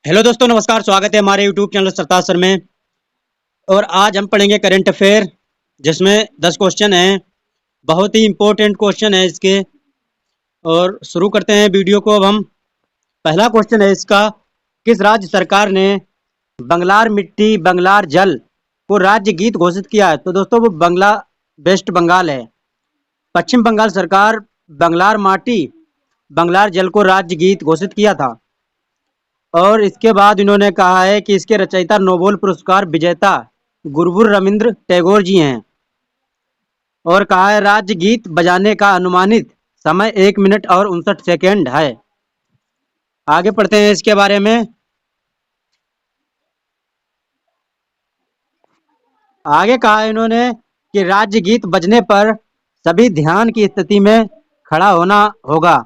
Hello दोस्तों, नमस्कार। स्वागत है हमारे यूट्यूब चैनल सरताज सर में। और आज हम पढ़ेंगे करंट अफेयर, जिसमें 10 क्वेश्चन हैं। बहुत ही इंपॉर्टेंट क्वेश्चन है इसके। और शुरू करते हैं वीडियो को। अब हम पहला क्वेश्चन है इसका, किस राज्य सरकार ने बंगलार मिट्टी बंगलार जल को राज्य गीत घोषित किया है? तो दोस्तों वो वेस्ट बंगाल है। पश्चिम बंगाल सरकार बंगलार माटी बंगलार जल को राज्य गीत घोषित किया था। और इसके बाद इन्होंने कहा है कि इसके रचयिता नोबेल पुरस्कार विजेता गुरुवर रविंद्र टैगोर जी हैं। और कहा है राज्य गीत बजाने का अनुमानित समय 1 मिनट और 59 सेकेंड है। आगे पढ़ते हैं इसके बारे में। आगे कहा है इन्होंने कि राज्य गीत बजने पर सभी ध्यान की स्थिति में खड़ा होना होगा।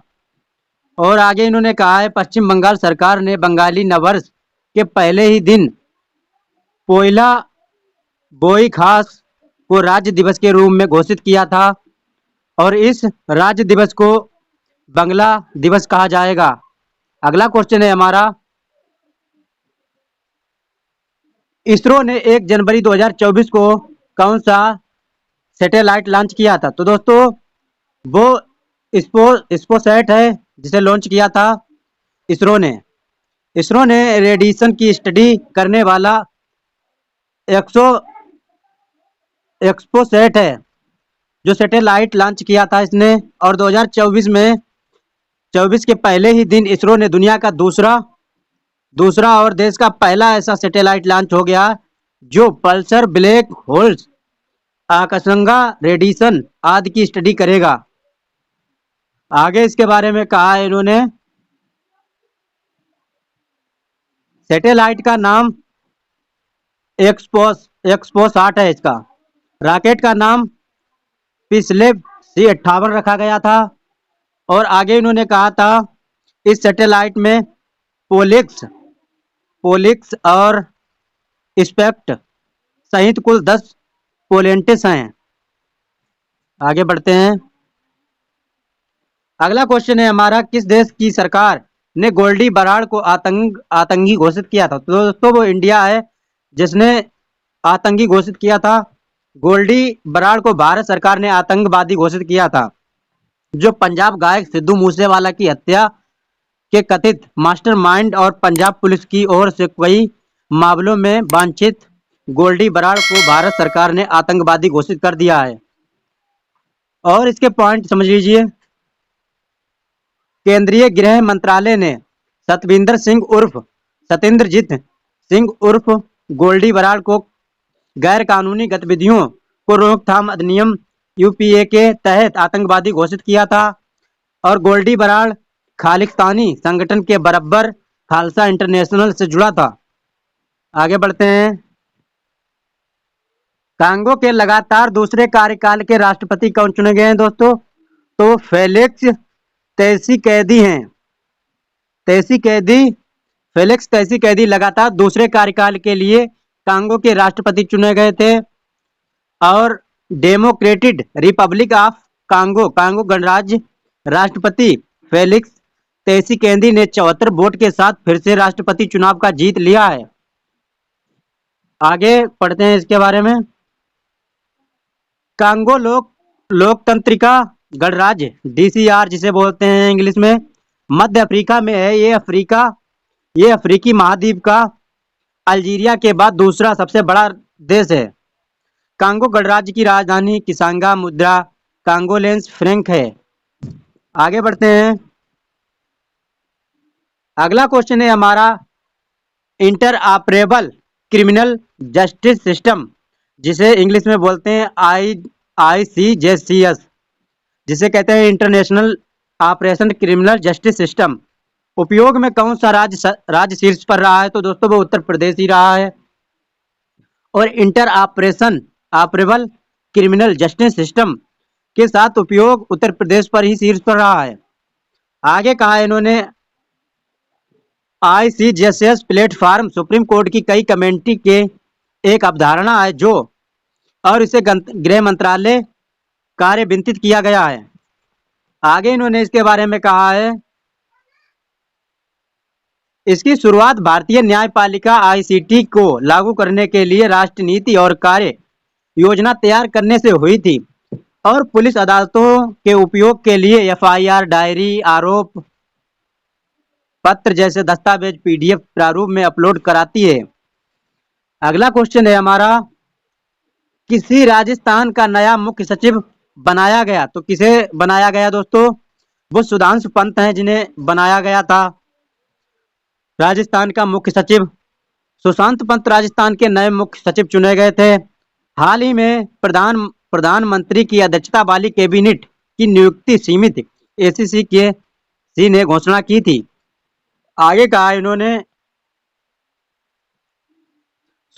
और आगे इन्होंने कहा है पश्चिम बंगाल सरकार ने बंगाली नववर्ष के पहले ही दिन पोइला बोईखास को राज्य दिवस के रूप में घोषित किया था। और इस राज्य दिवस को बंगला दिवस कहा जाएगा। अगला क्वेश्चन है हमारा, इसरो ने 1 जनवरी 2024 को कौन सा सैटेलाइट लॉन्च किया था? तो दोस्तों वो स्पोसैट है, जिसे लॉन्च किया था इसरो ने। इसरो ने रेडिएशन की स्टडी करने वाला एक्सो एक्सपोसैट है, जो सैटेलाइट लॉन्च किया था इसने। और 2024 के पहले ही दिन इसरो ने दुनिया का दूसरा और देश का पहला ऐसा सैटेलाइट लॉन्च हो गया जो पल्सर ब्लैक होल्स आकाशगंगा रेडिएशन आदि की स्टडी करेगा। आगे इसके बारे में कहा है इन्होंने, सैटेलाइट का नाम एक्सपोसाट है इसका। रॉकेट का नाम पिछले C58 रखा गया था। और आगे इन्होंने कहा था इस सैटेलाइट में पोलिक्स और स्पेक्ट सहित कुल 10 पोलेंटिस हैं। आगे बढ़ते हैं। अगला क्वेश्चन है हमारा, किस देश की सरकार ने गोल्डी बराड़ को आतंकी घोषित किया था? तो दोस्तों वो इंडिया है, जिसने आतंकी घोषित किया था। गोल्डी बराड़ को भारत सरकार ने आतंकवादी घोषित किया था, जो पंजाब गायक सिद्धू मूसेवाला की हत्या के कथित मास्टरमाइंड और पंजाब पुलिस की ओर से कई मामलों में वांछित गोल्डी बराड़ को भारत सरकार ने आतंकवादी घोषित कर दिया है। और इसके पॉइंट समझ लीजिए। केंद्रीय गृह मंत्रालय ने सतविंदर सिंह उर्फ सतेंद्रजीत सिंह उर्फ गोल्डी बराड़ को गैर कानूनी गतिविधियों को रोकथाम अधिनियम यूपीए के तहत आतंकवादी घोषित किया था। और गोल्डी बराड़ खालिस्तानी संगठन के बराबर खालसा इंटरनेशनल से जुड़ा था। आगे बढ़ते हैं। कांगो के लगातार दूसरे कार्यकाल के राष्ट्रपति कौन चुने गए हैं दोस्तों? तो फेलिक्स त्सेकीदी हैं। फेलिक्स त्सेकीदी लगातार दूसरे कार्यकाल के लिए कांगो के राष्ट्रपति चुने गए थे। और डेमोक्रेटिक रिपब्लिक ऑफ कांगो गणराज्य राष्ट्रपति फेलिक्स त्सेकीदी ने 74 वोट के साथ फिर से राष्ट्रपति चुनाव का जीत लिया है। आगे पढ़ते हैं इसके बारे में। कांगो लोकतंत्रिका गणराज्य DCR जिसे बोलते हैं इंग्लिश में, मध्य अफ्रीका में है। ये अफ्रीकी महाद्वीप का अल्जीरिया के बाद दूसरा सबसे बड़ा देश है। कांगो गणराज्य की राजधानी किसांगा मुद्रा कांगोलेंस फ्रैंक है। आगे बढ़ते हैं। अगला क्वेश्चन है हमारा, inter operable criminal justice system, जिसे इंग्लिश में बोलते हैं ICJCS, जिसे कहते हैं international operation criminal justice system, उपयोग में कौन सा राज्य शीर्ष पर रहा है? तो दोस्तों वो उत्तर प्रदेश ही रहा है। और inter operable criminal justice system के साथ उपयोग उत्तर प्रदेश पर ही शीर्ष पर रहा है। आगे कहा है इन्होंने, ICJCS प्लेटफॉर्म सुप्रीम कोर्ट की कई कमेटी के एक अवधारणा है जो, और इसे गृह मंत्रालय कार्य विंतित किया गया है। आगे इन्होंने इसके बारे में कहा है, इसकी शुरुआत भारतीय न्यायपालिका आईसीटी को लागू करने के लिए राष्ट्रीय नीति और कार्य योजना तैयार करने से हुई थी और पुलिस अदालतों के उपयोग के लिए एफआईआर, डायरी, आरोप पत्र जैसे दस्तावेज पीडीएफ प्रारूप में अपलोड कराती है। अगला क्वेश्चन है हमारा, किसी राजस्थान का नया मुख्य सचिव बनाया गया। तो किसे बनाया गया दोस्तों? वो सुधांशु पंत हैं जिन्हें बनाया गया था राजस्थान का मुख्य सचिव। सुशांत पंत राजस्थान के नए मुख्य सचिव चुने गए थे। हाल ही में प्रधानमंत्री की अध्यक्षता वाली कैबिनेट की नियुक्ति सीमित एसीसी के सी ने घोषणा की थी। आगे कहा इन्होंने,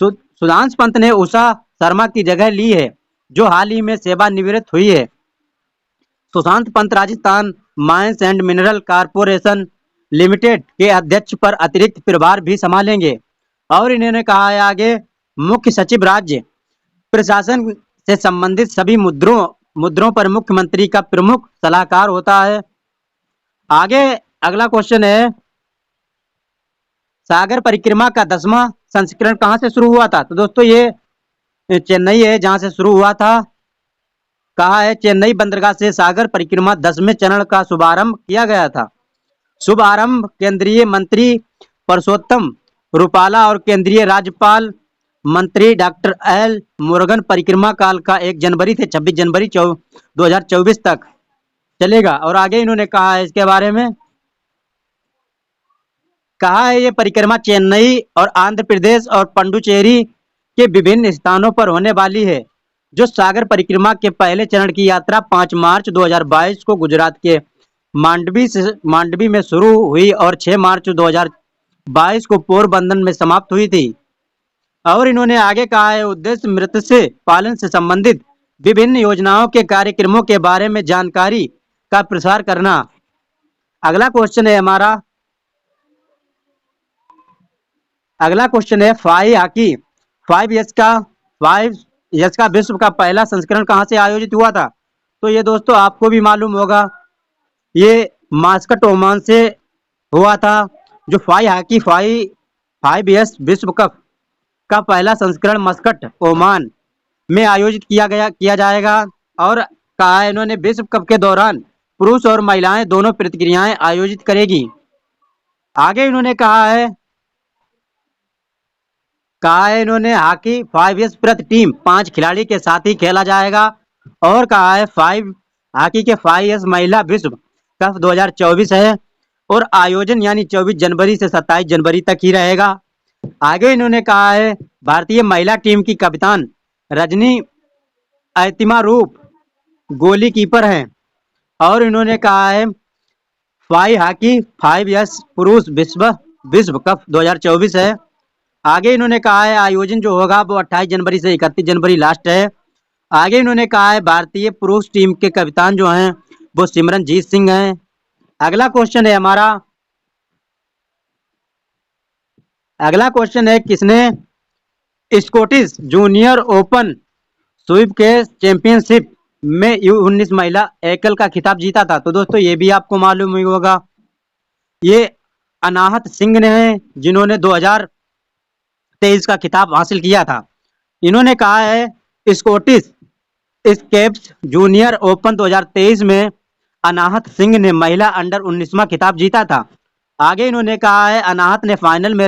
सुधांशु पंत ने उषा शर्मा की जगह ली है जो हाल ही में सेवानिवृत्त हुई है। Sushant Pant Rajasthan mines and mineral corporation limited के अध्यक्ष पर अतिरिक्त प्रभार भी संभालेंगे। और इन्होंने कहा है आगे, मुख्य सचिव राज्य प्रशासन से संबंधित सभी मुद्दों पर मुख्यमंत्री का प्रमुख सलाहकार होता है। आगे अगला क्वेश्चन है, सागर परिक्रमा का 10वां संस्करण कहां से शुरू हुआ था? तो दोस्तों ये चेन्नई है जहां से शुरू हुआ था। कहा है चेन्नई बंदरगाह से सागर परिक्रमा 10वें चरण का शुभारंभ किया गया था। शुभारंभ केंद्रीय मंत्री परसोत्तम रुपाला और केंद्रीय राज्यपाल मंत्री डॉक्टर एल मुरुगन परिक्रमा काल का 1 जनवरी से 26 जनवरी 2024 तक चलेगा। और आगे इन्होंने कहा है इसके बारे में, कहा है ये परिक्रमा चेन्नई और आंध्र प्रदेश और पंडुचेरी के विभिन्न स्थानों पर होने वाली है। जो सागर परिक्रमा के पहले चरण की यात्रा 5 मार्च 2022 को गुजरात के मांडवी में शुरू हुई और 6 मार्च 2022 को पोरबंदर में समाप्त हुई थी। और इन्होंने आगे कहा है, उद्देश्य मत्स्य पालन से संबंधित विभिन्न योजनाओं के कार्यक्रमों के बारे में जानकारी का प्रसार करना। अगला क्वेश्चन है हमारा, अगला क्वेश्चन है फाई हॉकी 5 यस का विश्व का पहला संस्करण कहां से आयोजित हुआ था? तो ये दोस्तों आपको भी मालूम होगा, ये मास्कट ओमान से हुआ था। जो फाई हॉकी 5 विश्व कप का पहला संस्करण मस्कट ओमान में आयोजित किया जाएगा। और कहा है इन्होंने, विश्व कप के दौरान पुरुष और महिलाएं दोनों प्रतिक्रियाएं आयोजित करेगी। आगे इन्होंने कहा है इन्होंने हॉकी 5 प्रति टीम 5 खिलाड़ी के साथ ही खेला जाएगा। और कहा है हॉकी के 5 महिला विश्व कप 2024 है और आयोजन यानी 24 जनवरी से 27 जनवरी तक ही रहेगा। आगे इन्होंने कहा है, भारतीय महिला टीम की कप्तान रजनी ऐतिमारूप गोलकीपर हैं। और इन्होंने कहा है फाई हॉकी 5 पुरुष विश्व कप 2024 है। आगे इन्होंने कहा है आयोजन जो होगा वो 28 जनवरी से 31 जनवरी लास्ट है। आगे इन्होंने कहा है भारतीय पुरुष टीम के कप्तान जो हैं वो सिमरनजीत सिंह हैं। अगला क्वेश्चन है हमारा, अगला क्वेश्चन है, किसने स्कॉटिश जूनियर ओपन स्वीप के चैंपियनशिप में U19 महिला एकल का खिताब जीता था? तो दोस्तों ये भी आपको मालूम ही होगा, ये अनाहत सिंह ने हैं जिन्होंने 2023 का खिताब हासिल किया था। इन्होंने कहा है स्कॉटिश स्केप्स जूनियर ओपन 2023 में अनाहत सिंह ने महिला अंडर 19वां खिताब जीता था। आगे इन्होंने कहा है अनाहत ने फाइनल में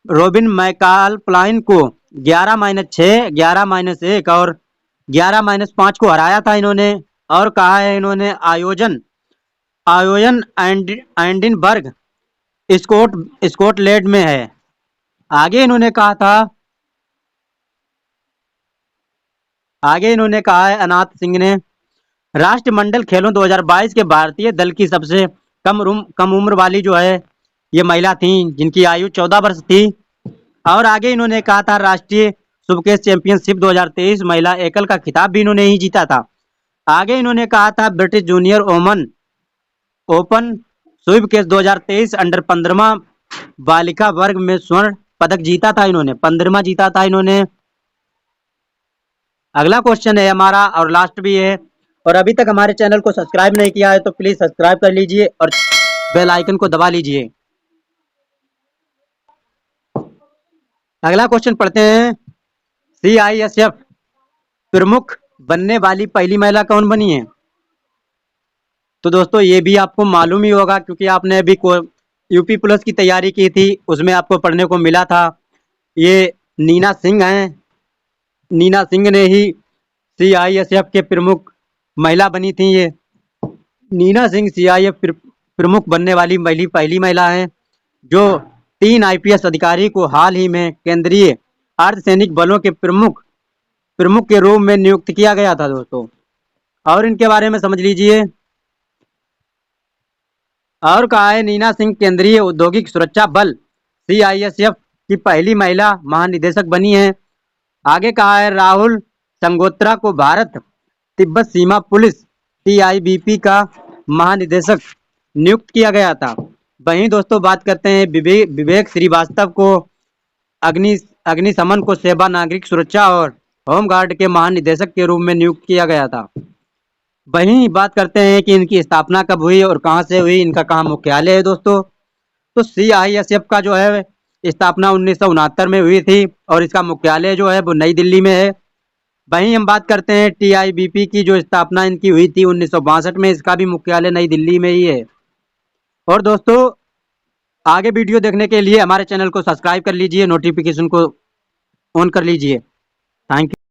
रोबिन मैकालप्लाइन को 11-6, 11-1 और 11-5 को हराया था इन्होंने। और कहा है इन्होंने आयोजन एडिनबर्ग स्कॉटलैंड में है। आगे इन्होंने कहा है अनाहत सिंह ने राष्ट्रमंडल खेलों 2022 के भारतीय दल की सबसे कम उम्र वाली जो है ये महिला थी जिनकी आयु 14 वर्ष थी। और आगे इन्होंने कहा था राष्ट्रीय सुबकेश चैंपियनशिप 2023 महिला एकल का खिताब भी इन्होंने ही जीता था। आगे इन्होंने कहा था ब्रिटिश जूनियर ओपन स्वीपकेश 2023 अंडर 15वां बालिका वर्ग में स्वर्ण पदक जीता था इन्होंने, 15वां जीता था इन्होंने। अगला क्वेश्चन है हमारा और लास्ट भी है, और अभी तक हमारे चैनल को सब्सक्राइब नहीं किया है तो प्लीज सब्सक्राइब कर लीजिए और बेल आइकन को दबा लीजिए। अगला क्वेश्चन पढ़ते हैं। CISF प्रमुख बनने वाली पहली महिला कौन बनी है? तो दोस्तों ये भी आपको मालूम ही होगा, क्योंकि आपने अभी यूपी पुलिस की तैयारी की थी, उसमें आपको पढ़ने को मिला था। ये नीना सिंह हैं। नीना सिंह ने ही CISF के प्रमुख महिला बनी थी। ये नीना सिंह CISF प्रमुख बनने वाली पहली महिला है, जो 3 IPS अधिकारी को हाल ही में केंद्रीय अर्धसैनिक बलों के प्रमुख प्रमुख के रूप में नियुक्त किया गया था दोस्तों। और इनके बारे में समझ लीजिए। और कहा है नीना सिंह केंद्रीय औद्योगिक सुरक्षा बल CISF की पहली महिला महानिदेशक बनी है। आगे कहा है राहुल संगोत्रा को भारत तिब्बत सीमा पुलिस TIBP का महानिदेशक नियुक्त किया गया था। वहीं दोस्तों बात करते हैं विवेक श्रीवास्तव को अग्निशमन को सेवा नागरिक सुरक्षा और होमगार्ड के महानिदेशक के रूप में नियुक्त किया गया था। वहीं बात करते हैं कि इनकी स्थापना कब हुई और कहां से हुई, इनका कहाँ मुख्यालय है दोस्तों। तो CISF का जो है स्थापना 1969 में हुई थी और इसका मुख्यालय जो है वो नई दिल्ली में है। वहीं हम बात करते हैं TIBP की जो स्थापना इनकी हुई थी 1962 में, इसका भी मुख्यालय नई दिल्ली में ही है। और दोस्तों आगे वीडियो देखने के लिए हमारे चैनल को सब्सक्राइब कर लीजिए, नोटिफिकेशन को ऑन कर लीजिए। Thank you.